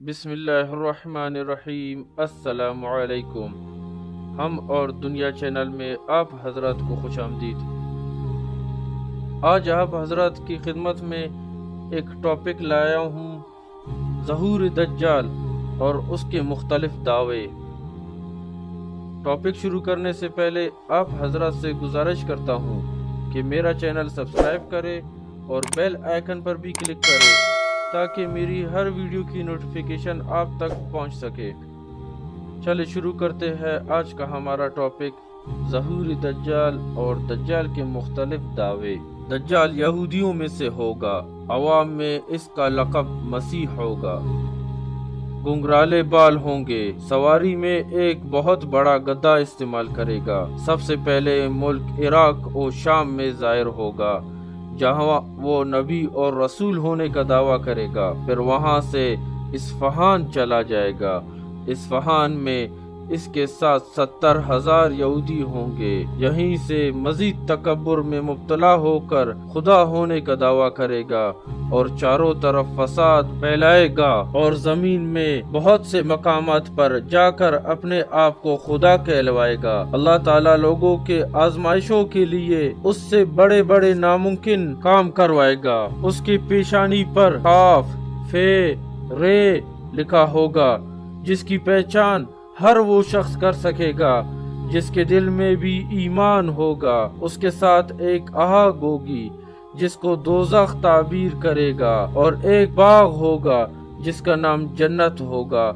بسم اللہ الرحمن الرحیم۔ السلام علیکم۔ ہم اور دنیا چینل میں آپ حضرات کو خوش آمدید۔ آج آپ حضرات کی خدمت میں ایک ٹاپک لایا ہوں، ظہور دجال اور اس کے مختلف دعوے۔ ٹاپک شروع کرنے سے پہلے آپ حضرات سے گزارش کرتا ہوں کہ میرا چینل سبسکرائب کرے اور بیل آئیکن پر بھی کلک کرے تاکہ میری ہر ویڈیو کی نوٹیفیکیشن آپ تک پہنچ سکے۔ چلے شروع کرتے ہیں آج کا ہمارا ٹاپک، ظہور دجال اور دجال کے مختلف دعوے۔ دجال یہودیوں میں سے ہوگا، عوام میں اس کا لقب مسیح ہوگا۔ گنگرالے بال ہوں گے، سواری میں ایک بہت بڑا گدھا استعمال کرے گا۔ سب سے پہلے ملک عراق و شام میں ظاہر ہوگا، جہاں وہ نبی اور رسول ہونے کا دعویٰ کرے گا۔ پھر وہاں سے اصفہان چلا جائے گا۔ اصفہان میں اس کے ساتھ 70,000 یہودی ہوں گے۔ یہیں سے مزید تکبر میں مبتلا ہو کر خدا ہونے کا دعویٰ کرے گا اور چاروں طرف فساد پھیلائے گا اور زمین میں بہت سے مقامات پر جا کر اپنے آپ کو خدا کہلوائے گا۔ اللہ تعالیٰ لوگوں کے آزمائشوں کے لیے اس سے بڑے بڑے ناممکن کام کروائے گا۔ اس کی پیشانی پر قاف فے رے لکھا ہوگا، جس کی پہچان ہر وہ شخص کر سکے گا جس کے دل میں بھی ایمان ہوگا۔ اس کے ساتھ ایک آگ ہوگی جس کو دوزخ تعبیر کرے گا، اور ایک باغ ہوگا جس کا نام جنت ہوگا۔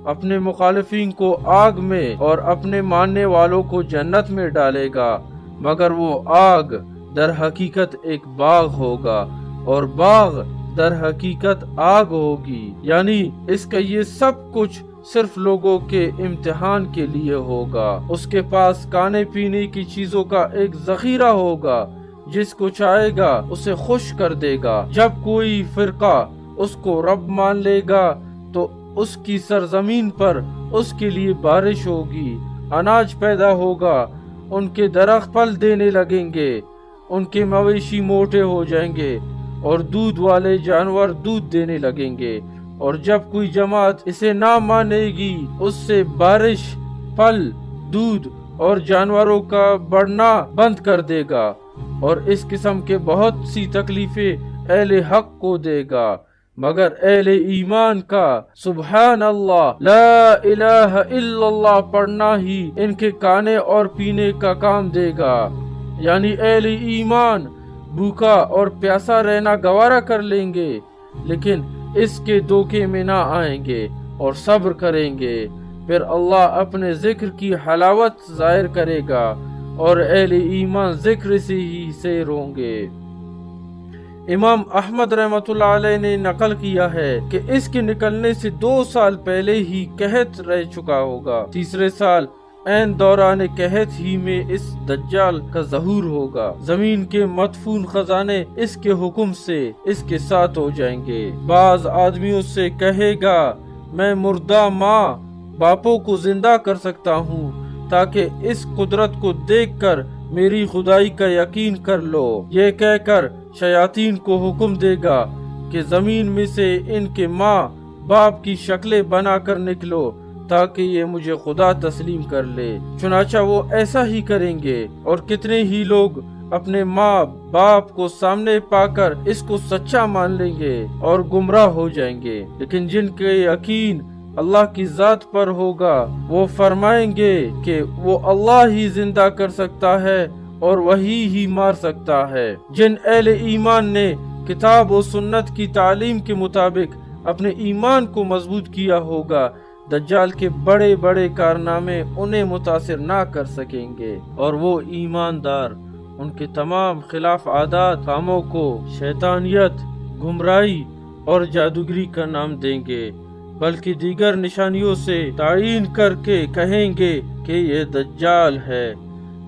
اپنے مخالفین کو آگ میں اور اپنے ماننے والوں کو جنت میں ڈالے گا، مگر وہ آگ در حقیقت ایک باغ ہوگا اور باغ در حقیقت آگ ہوگی۔ یعنی اس کا یہ سب کچھ صرف لوگوں کے امتحان کے لیے ہوگا۔ اس کے پاس کھانے پینے کی چیزوں کا ایک ذخیرہ ہوگا، جس کو چاہے گا اسے خوش کر دے گا۔ جب کوئی فرقہ اس کو رب مان لے گا تو اس کی سرزمین پر اس کے لیے بارش ہوگی، اناج پیدا ہوگا، ان کے درخت پھل دینے لگیں گے، ان کے مویشی موٹے ہو جائیں گے اور دودھ والے جانور دودھ دینے لگیں گے۔ اور جب کوئی جماعت اسے نہ مانے گی، اس سے بارش، پھل، دودھ اور جانوروں کا بڑھنا بند کر دے گا، اور اس قسم کے بہت سی تکلیفیں اہل حق کو دے گا، مگر اہل ایمان کا سبحان اللہ لا الہ الا اللہ پڑھنا ہی ان کے کھانے اور پینے کا کام دے گا۔ یعنی اہل ایمان بھوکا اور پیاسا رہنا گوارا کر لیں گے، لیکن اس کے دھوکے میں نہ آئیں گے اور صبر کریں گے۔ پھر اللہ اپنے ذکر کی حلاوت ظاہر کرے گا اور اہل ایمان ذکر سے ہی سیر ہوں گے۔ امام احمد رحمۃ اللہ علیہ نے نقل کیا ہے کہ اس کے نکلنے سے 2 سال پہلے ہی قحط رہ چکا ہوگا۔ تیسرے سال عین دوران قحط ہی میں اس دجال کا ظہور ہوگا۔ زمین کے مدفون خزانے اس کے حکم سے اس کے ساتھ ہو جائیں گے۔ بعض آدمیوں سے کہے گا، میں مردہ ماں باپوں کو زندہ کر سکتا ہوں تاکہ اس قدرت کو دیکھ کر میری خدائی کا یقین کر لو۔ یہ کہہ کر شیاطین کو حکم دے گا کہ زمین میں سے ان کے ماں باپ کی شکلیں بنا کر نکلو تاکہ یہ مجھے خدا تسلیم کر لے۔ چنانچہ وہ ایسا ہی کریں گے، اور کتنے ہی لوگ اپنے ماں باپ کو سامنے پا کر اس کو سچا مان لیں گے اور گمراہ ہو جائیں گے۔ لیکن جن کے یقین اللہ کی ذات پر ہوگا، وہ فرمائیں گے کہ وہ اللہ ہی زندہ کر سکتا ہے اور وہی ہی مار سکتا ہے۔ جن اہل ایمان نے کتاب و سنت کی تعلیم کے مطابق اپنے ایمان کو مضبوط کیا ہوگا، دجال کے بڑے بڑے کارنامے انہیں متاثر نہ کر سکیں گے، اور وہ ایماندار ان کے تمام خلاف عادات کاموں کو شیطانیت، گمراہی اور جادوگری کا نام دیں گے، بلکہ دیگر نشانیوں سے تعین کر کے کہیں گے کہ یہ دجال ہے،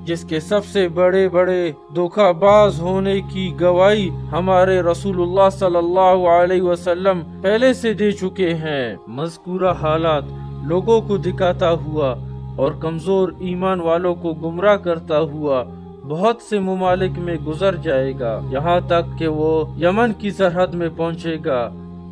جس کے سب سے بڑے بڑے دھوکہ باز ہونے کی گواہی ہمارے رسول اللہ صلی اللہ علیہ وسلم پہلے سے دے چکے ہیں۔ مذکورہ حالات لوگوں کو دکھاتا ہوا اور کمزور ایمان والوں کو گمراہ کرتا ہوا بہت سے ممالک میں گزر جائے گا، یہاں تک کہ وہ یمن کی سرحد میں پہنچے گا،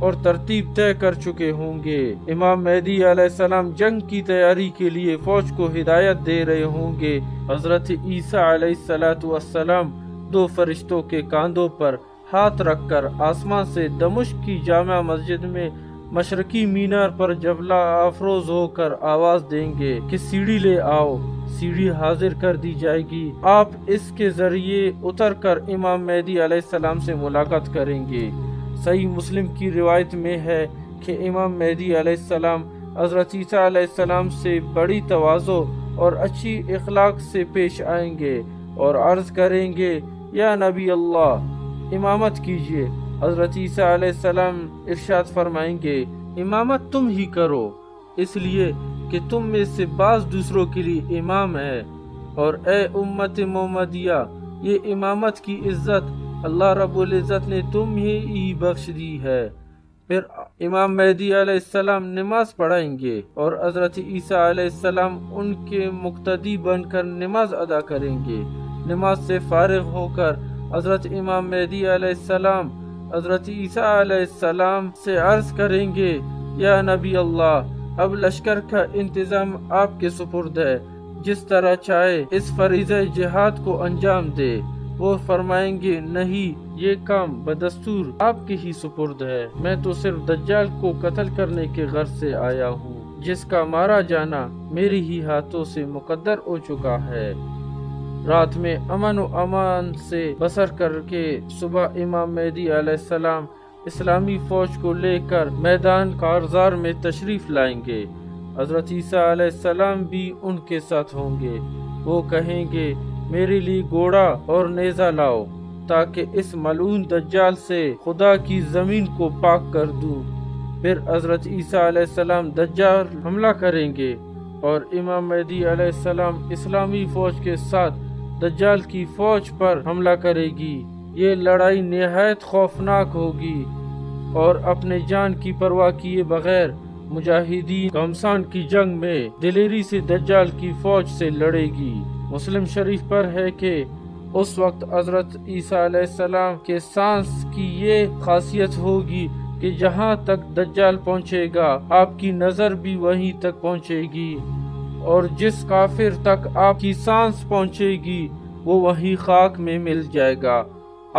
اور ترتیب طے کر چکے ہوں گے۔ امام مہدی علیہ السلام جنگ کی تیاری کے لیے فوج کو ہدایت دے رہے ہوں گے۔ حضرت عیسیٰ علیہ السلام 2 فرشتوں کے کاندھوں پر ہاتھ رکھ کر آسمان سے دمشق کی جامع مسجد میں مشرقی مینار پر جبلہ افروز ہو کر آواز دیں گے کہ سیڑھی لے آؤ۔ سیڑھی حاضر کر دی جائے گی، آپ اس کے ذریعے اتر کر امام مہدی علیہ السلام سے ملاقات کریں گے۔ صحیح مسلم کی روایت میں ہے کہ امام مہدی علیہ السلام حضرت عیسیٰ علیہ السلام سے بڑی تواضع اور اچھی اخلاق سے پیش آئیں گے اور عرض کریں گے، یا نبی اللہ امامت کیجیے۔ حضرت عیسیٰ علیہ السلام ارشاد فرمائیں گے، امامت تم ہی کرو، اس لیے کہ تم میں سے بعض دوسروں کے لیے امام ہے، اور اے امت محمدیہ، یہ امامت کی عزت اللہ رب العزت نے تم ہی بخش دی ہے۔ پھر امام مہدی علیہ السلام نماز پڑھائیں گے اور حضرت عیسیٰ علیہ السلام ان کے مقتدی بن کر نماز ادا کریں گے۔ نماز سے فارغ ہو کر حضرت امام مہدی علیہ السلام حضرت عیسیٰ علیہ السلام سے عرض کریں گے، یا نبی اللہ اب لشکر کا انتظام آپ کے سپرد ہے، جس طرح چاہے اس فریضہ جہاد کو انجام دے۔ وہ فرمائیں گے، نہیں، یہ کام بدستور آپ کے ہی سپرد ہے، میں تو صرف دجال کو قتل کرنے کے غرض سے آیا ہوں، جس کا مارا جانا میرے ہی ہاتھوں سے مقدر ہو چکا ہے۔ رات میں امن و امان سے بسر کر کے صبح امام مہدی علیہ السلام اسلامی فوج کو لے کر میدان کارزار میں تشریف لائیں گے۔ حضرت عیسیٰ علیہ السلام بھی ان کے ساتھ ہوں گے۔ وہ کہیں گے، میرے لیے گھوڑا اور نیزہ لاؤ تاکہ اس ملعون دجال سے خدا کی زمین کو پاک کر دوں۔ پھر حضرت عیسیٰ علیہ السلام دجال حملہ کریں گے اور امام مہدی علیہ السلام اسلامی فوج کے ساتھ دجال کی فوج پر حملہ کرے گی۔ یہ لڑائی نہایت خوفناک ہوگی اور اپنے جان کی پرواہ کیے بغیر مجاہدین گھمسان کی جنگ میں دلیری سے دجال کی فوج سے لڑے گی۔ مسلم شریف پر ہے کہ اس وقت حضرت عیسیٰ علیہ السلام کے سانس کی یہ خاصیت ہوگی کہ جہاں تک دجال پہنچے گا آپ کی نظر بھی وہیں تک پہنچے گی، اور جس کافر تک آپ کی سانس پہنچے گی وہ وہیں خاک میں مل جائے گا۔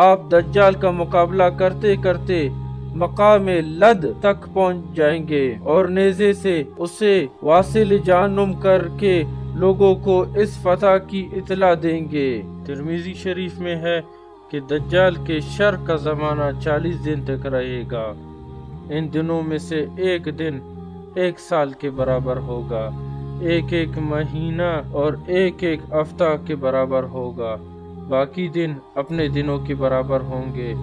آپ دجال کا مقابلہ کرتے کرتے مقام لد تک پہنچ جائیں گے اور نیزے سے اسے واصل جہنم کر کے لوگوں کو اس فتح کی اطلاع دیں گے۔ ترمذی شریف میں ہے کہ دجال کے شر کا زمانہ 40 دن تک رہے گا۔ ان دنوں میں سے ایک دن 1 سال کے برابر ہوگا، ایک مہینہ اور ایک ہفتہ کے برابر ہوگا، باقی دن اپنے دنوں کے برابر ہوں گے۔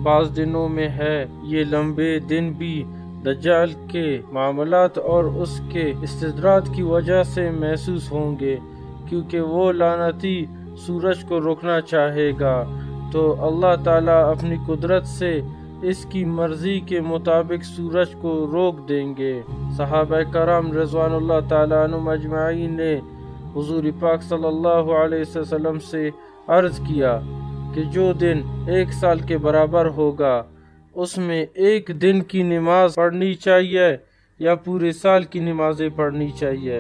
بعض دنوں میں ہے یہ لمبے دن بھی دجال کے معاملات اور اس کے استدراج کی وجہ سے محسوس ہوں گے، کیونکہ وہ لعنتی سورج کو روکنا چاہے گا تو اللہ تعالیٰ اپنی قدرت سے اس کی مرضی کے مطابق سورج کو روک دیں گے۔ صحابہ کرام رضوان اللہ تعالیٰ عنہم اجمعین نے حضور پاک صلی اللہ علیہ وسلم سے عرض کیا کہ جو دن 1 سال کے برابر ہوگا اس میں ایک دن کی نماز پڑھنی چاہیے یا پورے سال کی نمازیں پڑھنی چاہیے۔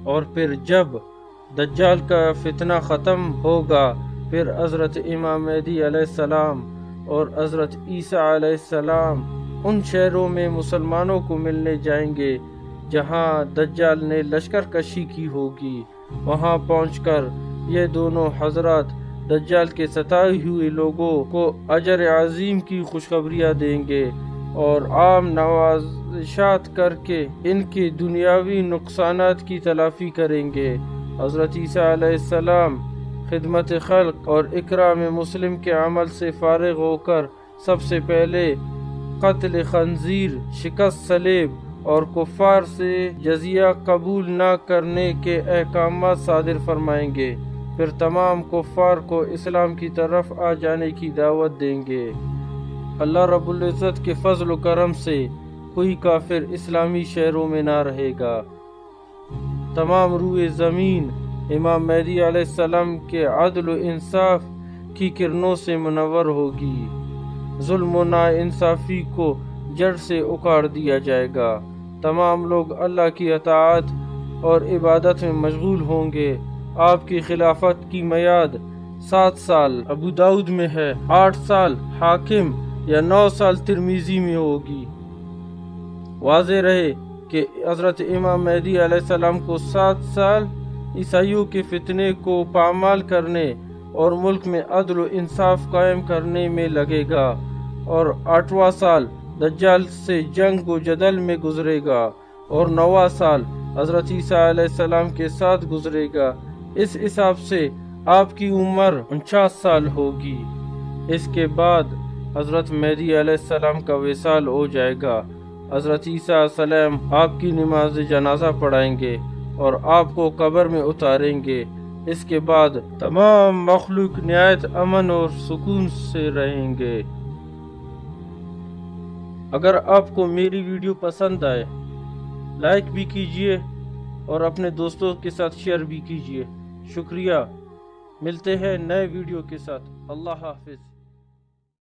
اور پھر جب دجال کا فتنہ ختم ہوگا پھر حضرت امام مہدی علیہ السلام اور حضرت عیسیٰ علیہ السلام ان شہروں میں مسلمانوں کو ملنے جائیں گے جہاں دجال نے لشکر کشی کی ہوگی۔ وہاں پہنچ کر یہ دونوں حضرات دجال کے ستائے ہوئے لوگوں کو اجر عظیم کی خوشخبریاں دیں گے اور عام نوازشات کر کے ان کے دنیاوی نقصانات کی تلافی کریں گے۔ حضرت عیسیٰ علیہ السلام خدمت خلق اور اکرام مسلم کے عمل سے فارغ ہو کر سب سے پہلے قتل خنزیر، شکست صلیب اور کفار سے جزیہ قبول نہ کرنے کے احکامات صادر فرمائیں گے۔ پھر تمام کفار کو اسلام کی طرف آ جانے کی دعوت دیں گے۔ اللہ رب العزت کے فضل و کرم سے کوئی کافر اسلامی شہروں میں نہ رہے گا۔ تمام روئے زمین امام مہدی علیہ السلام کے عدل و انصاف کی کرنوں سے منور ہوگی۔ ظلم و ناانصافی کو جڑ سے اکھاڑ دیا جائے گا۔ تمام لوگ اللہ کی اطاعت اور عبادت میں مشغول ہوں گے۔ آپ کی خلافت کی میعاد 7 سال ابو داؤد میں ہے، 8 سال حاکم یا 9 سال ترمذی میں ہوگی۔ واضح رہے کہ حضرت امام مہدی علیہ السلام کو 7 سال عیسائیوں کے فتنے کو پامال کرنے اور ملک میں عدل و انصاف قائم کرنے میں لگے گا، اور 8واں سال دجال سے جنگ و جدل میں گزرے گا، اور 9واں سال حضرت عیسیٰ علیہ السلام کے ساتھ گزرے گا۔ اس حساب سے آپ کی عمر 49 سال ہوگی۔ اس کے بعد حضرت مہدی علیہ السلام کا وصال ہو جائے گا۔ حضرت عیسیٰ علیہ السلام آپ کی نماز جنازہ پڑھائیں گے اور آپ کو قبر میں اتاریں گے۔ اس کے بعد تمام مخلوق نہایت امن اور سکون سے رہیں گے۔ اگر آپ کو میری ویڈیو پسند آئے لائک بھی کیجئے اور اپنے دوستوں کے ساتھ شیئر بھی کیجئے۔ شکریہ۔ ملتے ہیں نئے ویڈیو کے ساتھ۔ اللہ حافظ۔